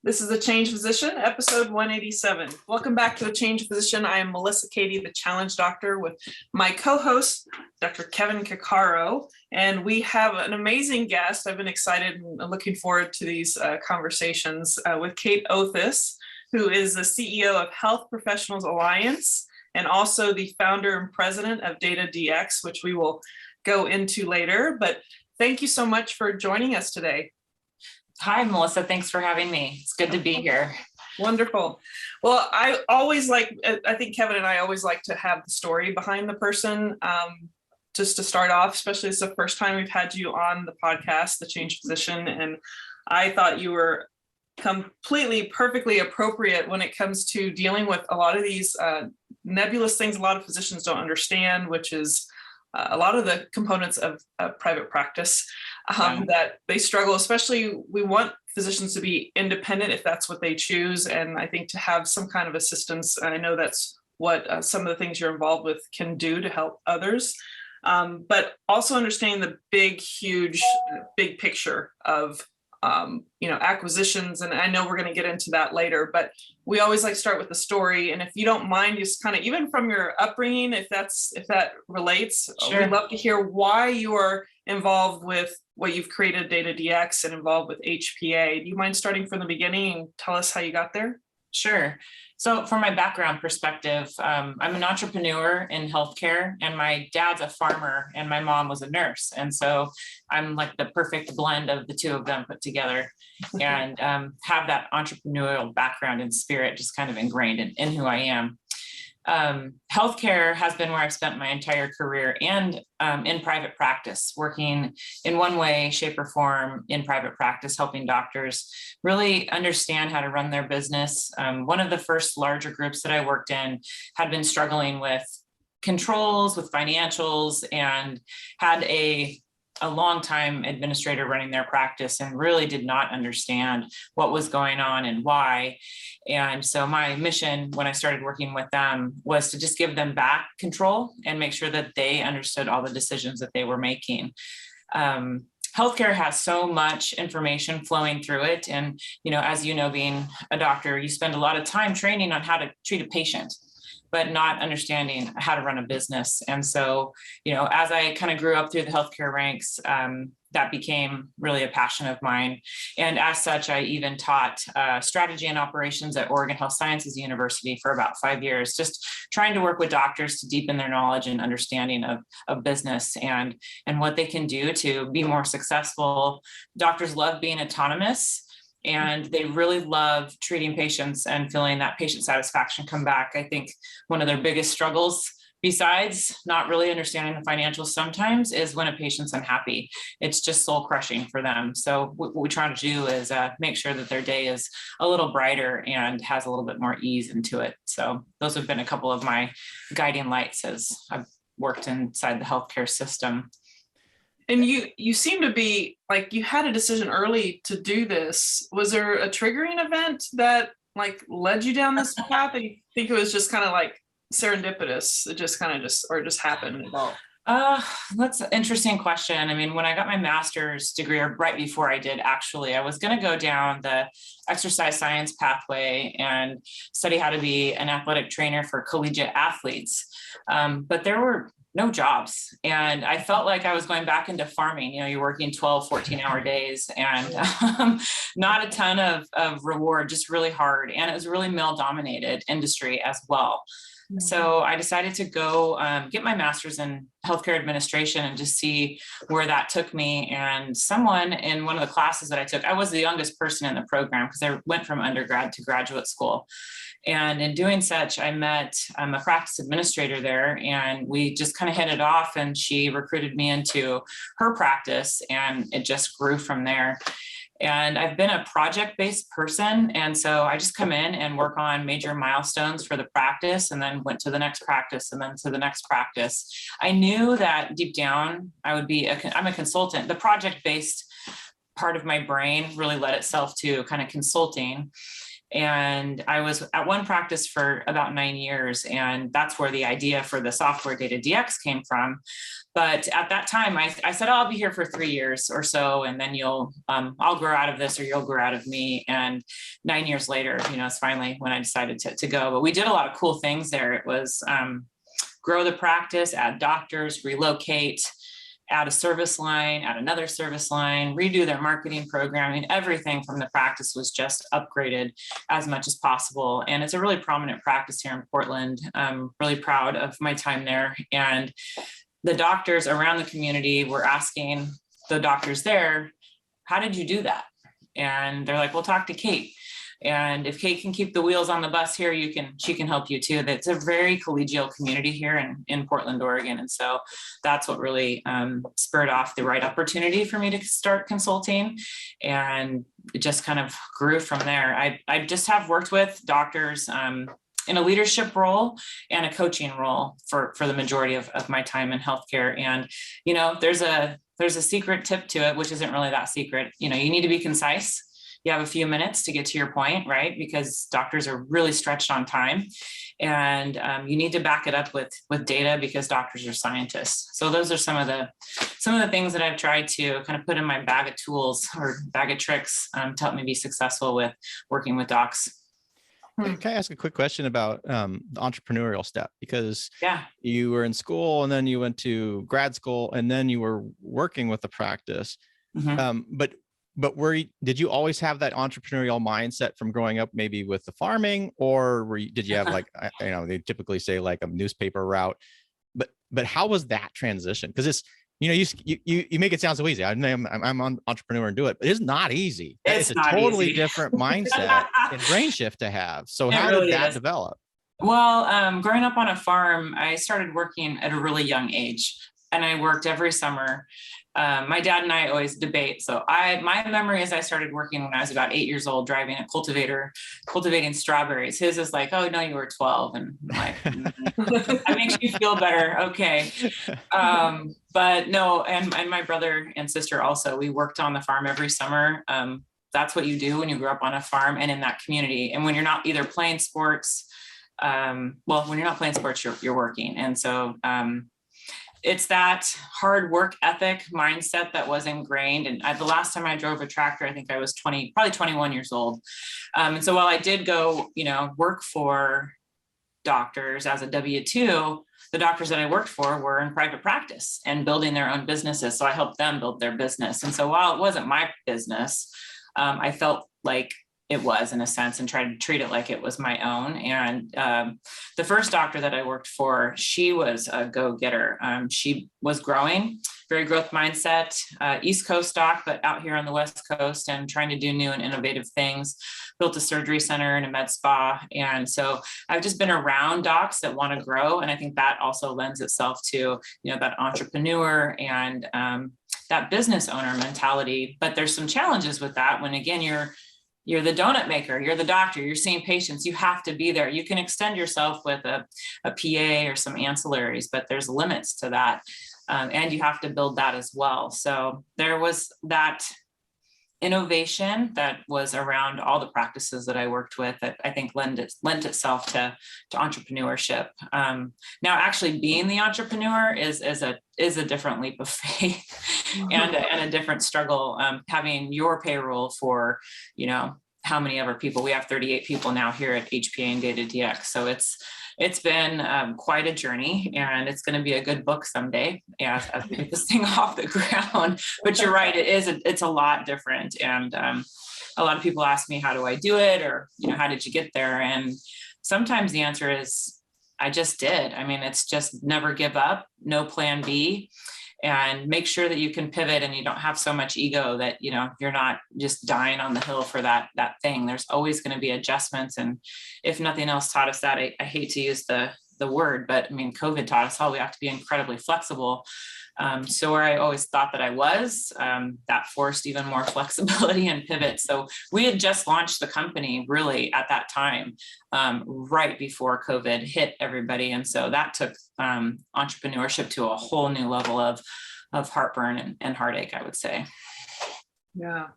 This is The Change Physician, episode 187. Welcome back to The Change Physician. I am Melissa Cady, the Challenge Doctor, with my co-host, Dr. Kevin Cuccaro, and we have an amazing guest. I've been excited and looking forward to these conversations with Kate Othus, who is the CEO of Health Professionals Alliance and also the founder and president of DataDx, which we will go into later. But thank you so much for joining us today. Hi, Melissa. Thanks for having me. It's good to be here. Wonderful. Well, I think Kevin and I always like to have the story behind the person, just to start off, especially it's the first time we've had you on the podcast, The Change Physician. And I thought you were completely, perfectly appropriate when it comes to dealing with a lot of these nebulous things a lot of physicians don't understand, which is a lot of the components of private practice that they struggle, especially we want physicians to be independent if that's what they choose. And I think to have some kind of assistance, I know that's what some of the things you're involved with can do to help others. But also understanding the big picture of acquisitions. And I know we're going to get into that later, but we always like to start with the story. And if you don't mind, just kind of even from your upbringing, if that relates, Sure. We'd love to hear why you are involved with what you've created, DataDx, and involved with HPA. Do you mind starting from the beginning and tell us how you got there? Sure. So from my background perspective, I'm an entrepreneur in healthcare, and my dad's a farmer and my mom was a nurse. And so I'm like the perfect blend of the two of them put together, and have that entrepreneurial background and spirit just kind of ingrained in who I am. Healthcare has been where I've spent my entire career, and in private practice, working in one way, shape, or form in private practice, helping doctors really understand how to run their business. One of the first larger groups that I worked in had been struggling with controls, with financials, and had a long time administrator running their practice and really did not understand what was going on and why. And so my mission when I started working with them was to just give them back control and make sure that they understood all the decisions that they were making. Healthcare has so much information flowing through it. And, as you know, being a doctor, you spend a lot of time training on how to treat a patient, but not understanding how to run a business. And so, as I kind of grew up through the healthcare ranks, that became really a passion of mine. And as such, I even taught strategy and operations at Oregon Health Sciences University for about 5 years, just trying to work with doctors to deepen their knowledge and understanding of business and what they can do to be more successful. Doctors love being autonomous, and they really love treating patients and feeling that patient satisfaction come back. I think one of their biggest struggles, besides not really understanding the financials sometimes, is when a patient's unhappy. It's just soul crushing for them. So what we try to do is make sure that their day is a little brighter and has a little bit more ease into it. So those have been a couple of my guiding lights as I've worked inside the healthcare system. And you seem to be like you had a decision early to do this. Was there a triggering event that like led you down this path? I think it was just kind of like serendipitous. It just kind of just happened at all. That's an interesting question. I mean, when I got my master's degree, or right before I did, actually, I was going to go down the exercise science pathway and study how to be an athletic trainer for collegiate athletes. But there were no jobs. And I felt like I was going back into farming. You're working 12, 14-hour days and not a ton of reward, just really hard. And it was a really male-dominated industry as well. So I decided to go get my master's in healthcare administration and just see where that took me. And someone in one of the classes that I took, I was the youngest person in the program because I went from undergrad to graduate school. And in doing such, I met a practice administrator there, and we just kind of hit it off, and she recruited me into her practice, and it just grew from there. And I've been a project-based person. And so I just come in and work on major milestones for the practice, and then went to the next practice and then to the next practice. I knew that deep down I'm a consultant. The project-based part of my brain really led itself to kind of consulting. And I was at one practice for about 9 years, and that's where the idea for the software DataDx came from. But at that time, I said, oh, I'll be here for 3 years or so, and then I'll grow out of this, or you'll grow out of me. And 9 years later, it's finally when I decided to go. But we did a lot of cool things there. It was grow the practice, add doctors, relocate, add a service line, add another service line, redo their marketing programming. Everything from the practice was just upgraded as much as possible. And it's a really prominent practice here in Portland. I'm really proud of my time there. And the doctors around the community were asking the doctors there, how did you do that? And they're like, well, talk to Kate. And if Kate can keep the wheels on the bus here, she can help you too. That's a very collegial community here in Portland, Oregon. And so that's what really spurred off the right opportunity for me to start consulting. And it just kind of grew from there. I just have worked with doctors in a leadership role and a coaching role for the majority of my time in healthcare. And, there's a secret tip to it, which isn't really that secret. You need to be concise. You have a few minutes to get to your point, right? Because doctors are really stretched on time, and you need to back it up with data, because doctors are scientists. So those are some of the things that I've tried to kind of put in my bag of tools or bag of tricks to help me be successful with working with docs. Can I ask a quick question about the entrepreneurial step? Because you were in school, and then you went to grad school, and then you were working with the practice. Mm-hmm. But did you always have that entrepreneurial mindset from growing up, maybe with the farming, or did you have they typically say like a newspaper route, but how was that transition? Because it's, you make it sound so easy. I'm an entrepreneur and do it, but it's not easy. It's a totally different mindset and brain shift to have. So how did that develop? Well, growing up on a farm, I started working at a really young age, and I worked every summer. My dad and I always debate. So my memory is I started working when I was about 8 years old, driving a cultivator, cultivating strawberries. His is like, oh no, you were 12. And I'm like, that makes you feel better. Okay. But no, and my brother and sister also, we worked on the farm every summer. That's what you do when you grow up on a farm and in that community. And when you're not either playing sports, when you're not playing sports, you're working. And so, it's that hard work ethic mindset that was ingrained. And the last time I drove a tractor, I think I was probably 21 years old. And so while I did go, work for doctors as a W-2, the doctors that I worked for were in private practice and building their own businesses. So I helped them build their business. And so while it wasn't my business, I felt like it was, in a sense, and tried to treat it like it was my own. And the first doctor that I worked for, she was a go-getter. She was growing, very growth mindset, East Coast doc, but out here on the West Coast and trying to do new and innovative things, built a surgery center and a med spa. And so I've just been around docs that want to grow. And I think that also lends itself to, that entrepreneur and that business owner mentality. But there's some challenges with that when, again, you're the donut maker, you're the doctor, you're seeing patients, you have to be there. You can extend yourself with a PA or some ancillaries, but there's limits to that. And you have to build that as well. So there was that innovation that was around all the practices that I worked with that I think lent itself to entrepreneurship. Now, actually being the entrepreneur is a different leap of faith and a different struggle. Having your payroll for, how many other people? We have 38 people now here at HPA and DataDx. So it's been quite a journey, and it's going to be a good book someday as we get this thing off the ground. But you're right, it's a lot different. And a lot of people ask me, how do I do it? Or, how did you get there? And sometimes the answer is, I just did. I mean, it's just never give up, no plan B, and make sure that you can pivot and you don't have so much ego that, you're not just dying on the hill for that thing. There's always going to be adjustments. And if nothing else taught us that, I hate to use the word, but I mean, COVID taught us all we have to be incredibly flexible. So where I always thought that I was, that forced even more flexibility and pivot. So we had just launched the company really at that time, right before COVID hit everybody. And so that took entrepreneurship to a whole new level of heartburn and heartache, I would say. Yeah.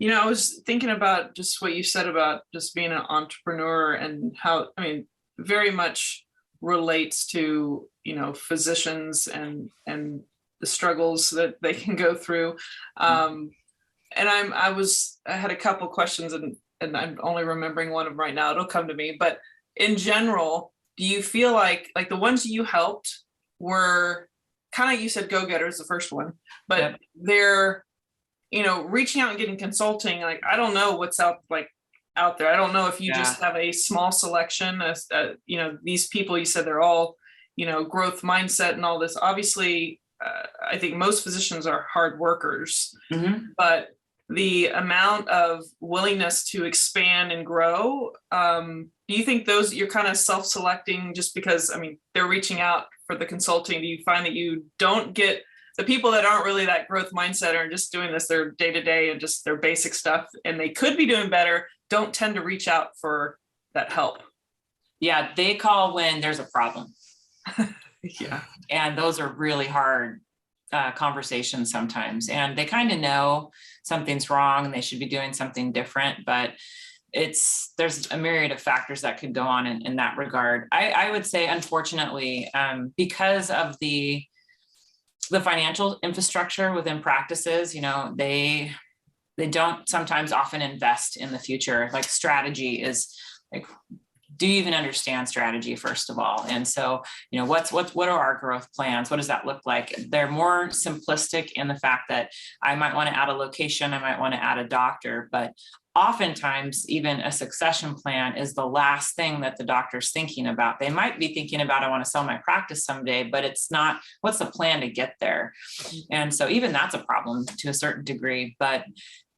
I was thinking about just what you said about just being an entrepreneur and how, very much relates to, physicians and the struggles that they can go through. And I had a couple questions, and I'm only remembering one of them right now. It'll come to me. But in general, do you feel like the ones you helped were kind of, you said go-getters, the first one, but Yep. they're, reaching out and getting consulting, like, I don't know what's out there. I don't know if you just have a small selection of, these people, you said they're all, growth mindset and all this. Obviously, I think most physicians are hard workers, but the amount of willingness to expand and grow, do you think those you're kind of self-selecting just because, they're reaching out for the consulting? Do you find that you don't get the people that aren't really that growth mindset are just doing this, their day-to-day and just their basic stuff, and they could be doing better, don't tend to reach out for that help? Yeah, they call when there's a problem. Yeah. And those are really hard conversations sometimes. And they kind of know something's wrong and they should be doing something different, but there's a myriad of factors that could go on in that regard. I would say, unfortunately, because of the financial infrastructure within practices, they don't sometimes often invest in the future. Like, strategy is like, do you even understand strategy, first of all? And so, what are our growth plans? What does that look like? They're more simplistic in the fact that I might want to add a location, I might want to add a doctor, but oftentimes even a succession plan is the last thing that the doctor's thinking about. They might be thinking about, I want to sell my practice someday, but it's not, what's the plan to get there? And so even that's a problem to a certain degree. But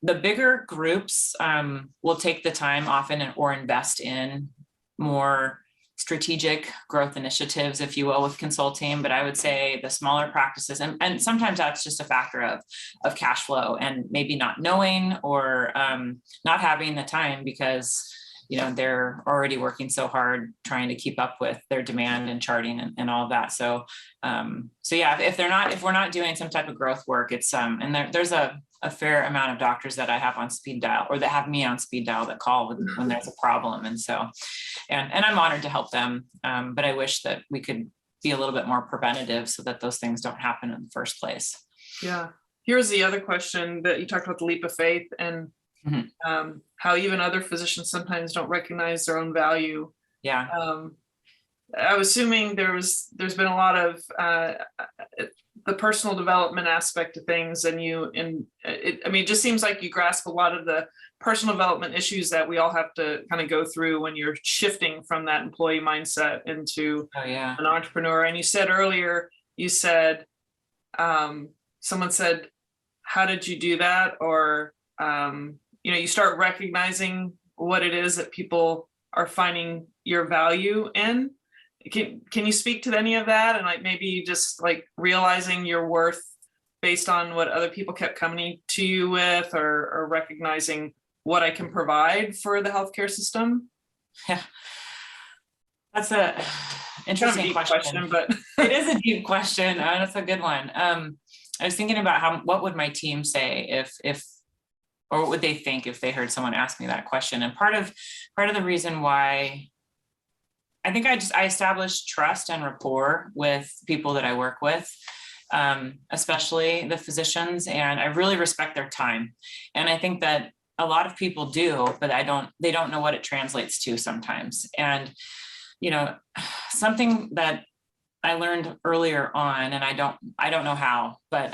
the bigger groups will take the time often or invest in more strategic growth initiatives, if you will, with consulting. But I would say the smaller practices, and sometimes that's just a factor of cash flow and maybe not knowing or not having the time because they're already working so hard trying to keep up with their demand and charting and all of that. So yeah, if we're not doing some type of growth work, it's and there's a fair amount of doctors that I have on speed dial, or that have me on speed dial, that call when there's a problem. And so, and I'm honored to help them. But I wish that we could be a little bit more preventative so that those things don't happen in the first place. Yeah. Here's the other question that you talked about, the leap of faith, and how even other physicians sometimes don't recognize their own value. Yeah. I was assuming there's been a lot of the personal development aspect of things, and it just seems like you grasp a lot of the personal development issues that we all have to kind of go through when you're shifting from that employee mindset into an entrepreneur. And you said earlier, someone said, how did you do that? Or you start recognizing what it is that people are finding your value in. Can you speak to any of that, and maybe just realizing your worth based on what other people kept coming to you with, or recognizing what I can provide for the healthcare system? Yeah, that's a interesting question, but it is a deep question. That's a good one. I was thinking about what would my team say or what would they think if they heard someone ask me that question? And part of the reason why I think I established trust and rapport with people that I work with, especially the physicians, and I really respect their time. And I think that a lot of people do, but they don't know what it translates to sometimes. And, something that I learned earlier on, and I don't know how, but,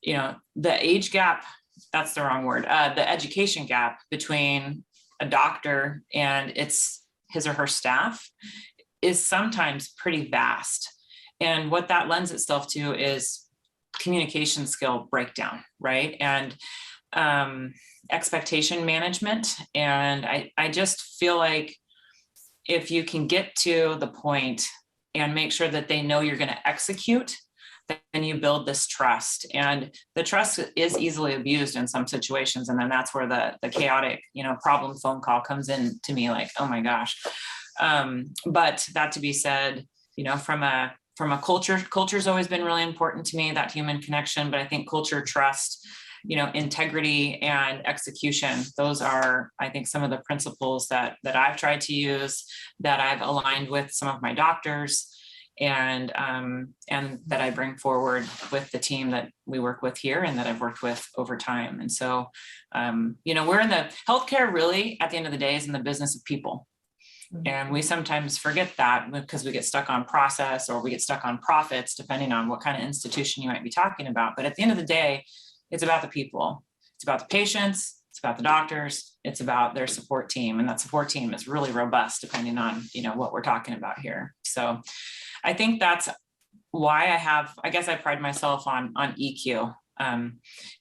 the age gap, that's the wrong word, the education gap between a doctor and his or her staff is sometimes pretty vast. And what that lends itself to is communication skill breakdown, right? And expectation management. And I just feel like if you can get to the point and make sure that they know you're going to execute, then you build this trust. And the trust is easily abused in some situations. And then that's where the chaotic, problem phone call comes in to me, like, oh my gosh. But that to be said, from a culture's always been really important to me, that human connection. But I think culture, trust, integrity and execution. Those are, I think, some of the principles that I've tried to use, that I've aligned with some of my doctors, and that I bring forward with the team that we work with here and that I've worked with over time. And so, we're in the healthcare, really, at the end of the day, is in the business of people. And we sometimes forget that because we get stuck on process, or we get stuck on profits, depending on what kind of institution you might be talking about. But at the end of the day, it's about the people. It's about the patients. It's about the doctors. It's about their support team. And that support team is really robust, depending on, what we're talking about here. So I think that's why I guess I pride myself on EQ.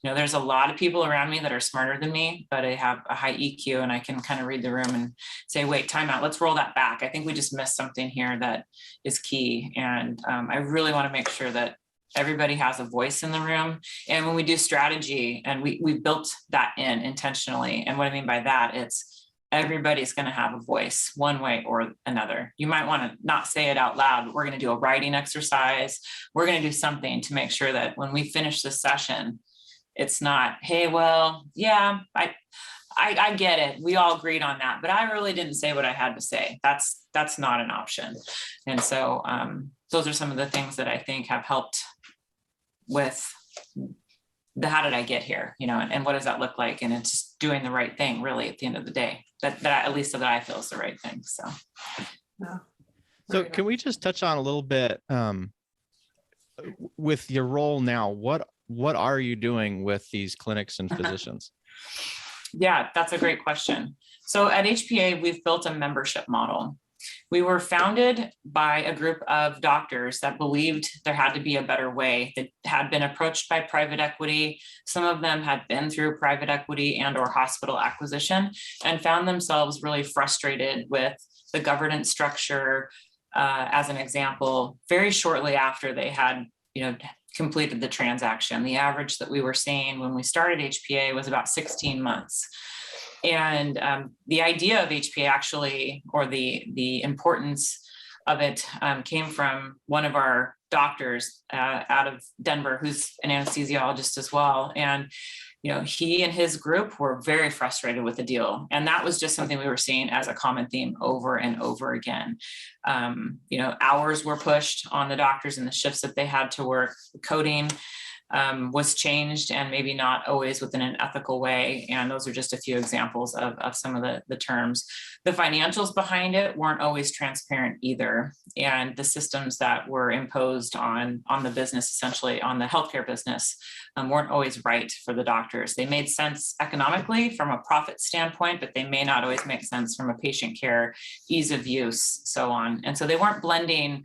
There's a lot of people around me that are smarter than me, but I have a high EQ, and I can kind of read the room and say, wait, time out, let's roll that back. I think we just missed something here that is key. And I really want to make sure that everybody has a voice in the room. And when we do strategy, and we built that in intentionally. And what I mean by that, it's everybody's going to have a voice one way or another. You might want to not say it out loud. We're going to do a writing exercise. We're going to do something to make sure that when we finish this session, it's not, hey, well, yeah, I get it. We all agreed on that, but I really didn't say what I had to say. That's not an option. And so those are some of the things that I think have helped with the how did I get here, and what does that look like? And it's doing the right thing, really, at the end of the day, that at least that I feel is the right thing. So, yeah. So can we just touch on a little bit with your role now? What are you doing with these clinics and physicians? Yeah, that's a great question. So at HPA, we've built a membership model. We were founded by a group of doctors that believed there had to be a better way, that had been approached by private equity. Some of them had been through private equity and or hospital acquisition, and found themselves really frustrated with the governance structure. As an example, very shortly after they had, completed the transaction, the average that we were seeing when we started HPA was about 16 months. And the idea of HPA actually, or the importance of it, came from one of our doctors out of Denver, who's an anesthesiologist as well. And, he and his group were very frustrated with the deal. And that was just something we were seeing as a common theme over and over again. Hours were pushed on the doctors and the shifts that they had to work. Coding was changed, and maybe not always within an ethical way. And those are just a few examples of some of the terms. The financials behind it weren't always transparent either. And the systems that were imposed on the business, essentially on the healthcare business, weren't always right for the doctors. They made sense economically from a profit standpoint, but they may not always make sense from a patient care, ease of use, so on. And so they weren't blending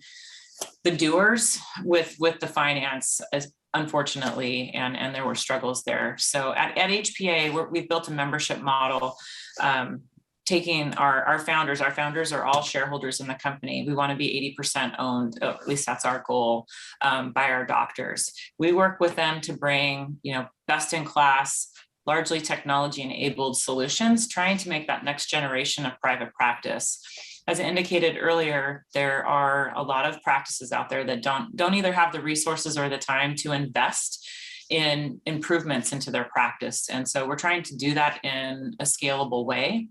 the doers with the finance, as unfortunately, and there were struggles there. So at HPA, we've built a membership model, taking our founders are all shareholders in the company. We want to be 80% owned, at least that's our goal, by our doctors. We work with them to bring, best in class, largely technology enabled solutions, trying to make that next generation of private practice. As I indicated earlier, there are a lot of practices out there that don't either have the resources or the time to invest in improvements into their practice. And so we're trying to do that in a scalable way.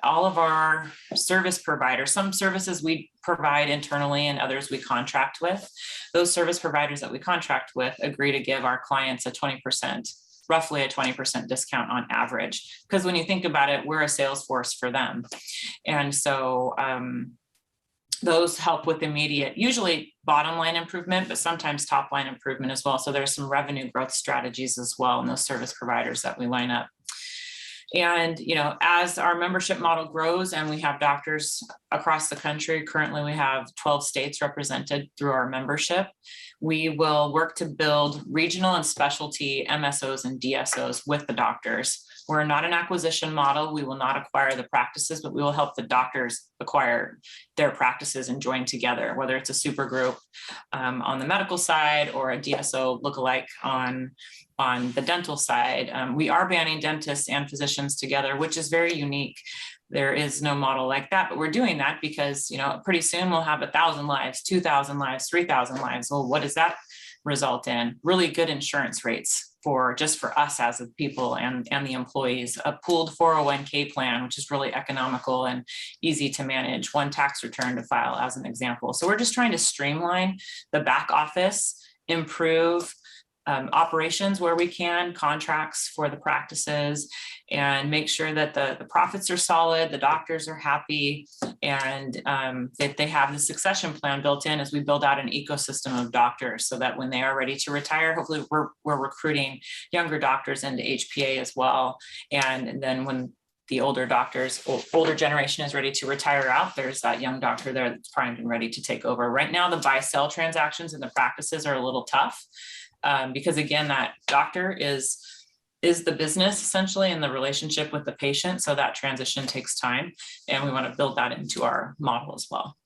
All of our service providers, some services we provide internally and others we contract with. Those service providers that we contract with agree to give our clients roughly a 20% discount on average. Because when you think about it, we're a sales force for them. And so those help with immediate, usually bottom line improvement, but sometimes top line improvement as well. So there's some revenue growth strategies as well in those service providers that we line up. And, as our membership model grows and we have doctors across the country, currently we have 12 states represented through our membership. We will work to build regional and specialty MSOs and DSOs with the doctors. We're not an acquisition model. We will not acquire the practices, but we will help the doctors acquire their practices and join together, whether it's a super group on the medical side or a DSO lookalike on the dental side. We are banding dentists and physicians together, which is very unique. There is no model like that, but we're doing that because, pretty soon we'll have 1,000 lives, 2,000 lives, 3,000 lives. Well, what does that result in? Really good insurance rates. for us as a people and the employees, a pooled 401k plan, which is really economical and easy to manage, one tax return to file as an example. So we're just trying to streamline the back office, improve operations where we can, contracts for the practices, and make sure that the profits are solid, the doctors are happy, and that they have the succession plan built in as we build out an ecosystem of doctors, so that when they are ready to retire, hopefully we're recruiting younger doctors into HPA as well. And then when the older generation is ready to retire out, there's that young doctor there that's primed and ready to take over. Right now, the buy-sell transactions in the practices are a little tough. Because again, that doctor is the business essentially in the relationship with the patient. So that transition takes time, and we want to build that into our model as well.